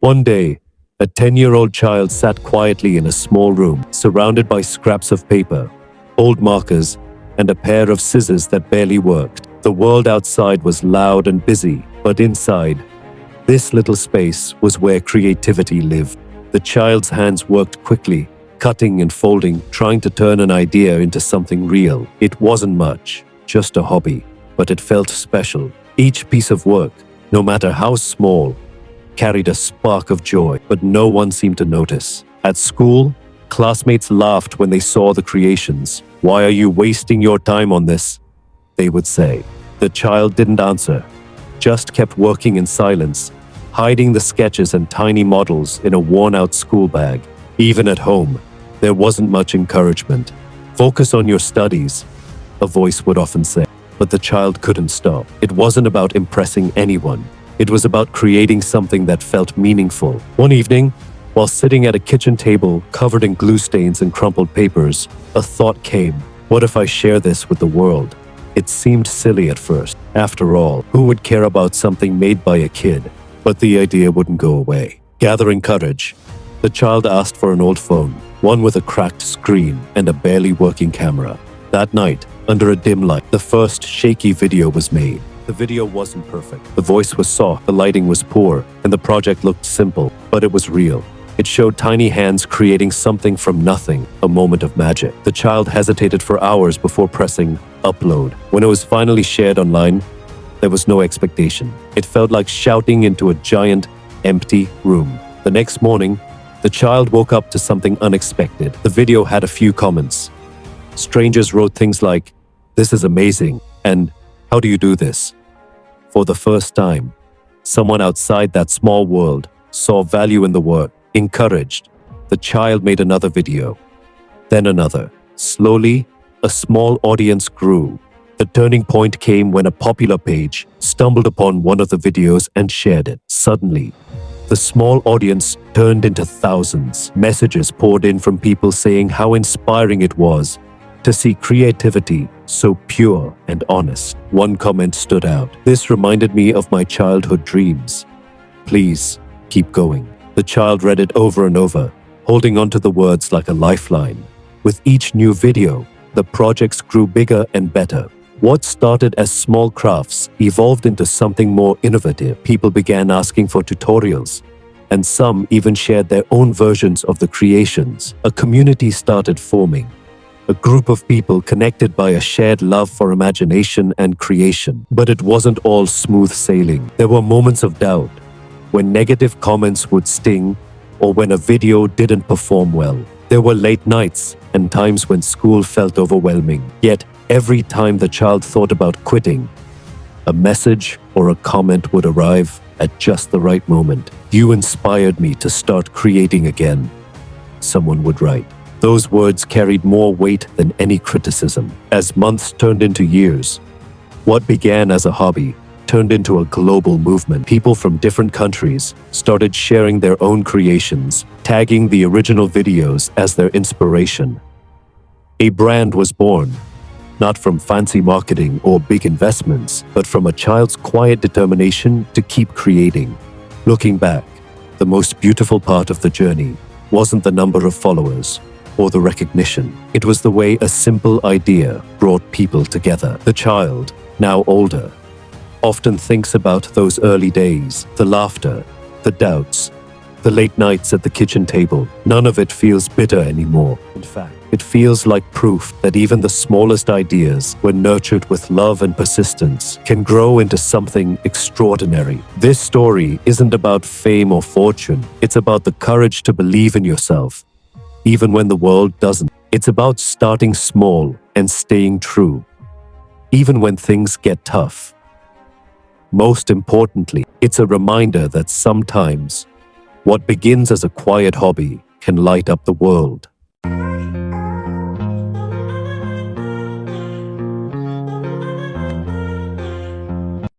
One day, a 10-year-old child sat quietly in a small room, surrounded by scraps of paper, old markers, and a pair of scissors that barely worked. The world outside was loud and busy, but inside, this little space was where creativity lived. The child's hands worked quickly, cutting and folding, trying to turn an idea into something real. It wasn't much, just a hobby, but it felt special. Each piece of work, no matter how small, carried a spark of joy, but no one seemed to notice. At school, classmates laughed when they saw the creations. "Why are you wasting your time on this?" they would say. The child didn't answer, just kept working in silence, hiding the sketches and tiny models in a worn-out school bag. Even at home, there wasn't much encouragement. "Focus on your studies," a voice would often say. But the child couldn't stop. It wasn't about impressing anyone. It was about creating something that felt meaningful. One evening, while sitting at a kitchen table covered in glue stains and crumpled papers, a thought came. What if I share this with the world? It seemed silly at first. After all, who would care about something made by a kid? But the idea wouldn't go away. Gathering courage, the child asked for an old phone, one with a cracked screen and a barely working camera. That night, under a dim light, the first shaky video was made. The video wasn't perfect. The voice was soft, the lighting was poor, and the project looked simple, but it was real. It showed tiny hands creating something from nothing, a moment of magic. The child hesitated for hours before pressing upload. When it was finally shared online, there was no expectation. It felt like shouting into a giant, empty room. The next morning, the child woke up to something unexpected. The video had a few comments. Strangers wrote things like, "This is amazing," and "How do you do this?" For the first time, someone outside that small world saw value in the work. Encouraged, the child made another video, then another. Slowly, a small audience grew. The turning point came when a popular page stumbled upon one of the videos and shared it. Suddenly, the small audience turned into thousands. Messages poured in from people saying how inspiring it was to see creativity so pure and honest. One comment stood out. "This reminded me of my childhood dreams. Please, keep going." The child read it over and over, holding onto the words like a lifeline. With each new video, the projects grew bigger and better. What started as small crafts evolved into something more innovative. People began asking for tutorials, and some even shared their own versions of the creations. A community started forming. A group of people connected by a shared love for imagination and creation. But it wasn't all smooth sailing. There were moments of doubt, when negative comments would sting or when a video didn't perform well. There were late nights and times when school felt overwhelming. Yet, every time the child thought about quitting, a message or a comment would arrive at just the right moment. "You inspired me to start creating again," someone would write. Those words carried more weight than any criticism. As months turned into years, what began as a hobby turned into a global movement. People from different countries started sharing their own creations, tagging the original videos as their inspiration. A brand was born, not from fancy marketing or big investments, but from a child's quiet determination to keep creating. Looking back, the most beautiful part of the journey wasn't the number of followers or the recognition. It was the way a simple idea brought people together. The child, now older, often thinks about those early days, the laughter, the doubts, the late nights at the kitchen table. None of it feels bitter anymore. In fact, it feels like proof that even the smallest ideas, when nurtured with love and persistence, can grow into something extraordinary. This story isn't about fame or fortune. It's about the courage to believe in yourself, even when the world doesn't. It's about starting small and staying true, even when things get tough. Most importantly, it's a reminder that sometimes what begins as a quiet hobby can light up the world.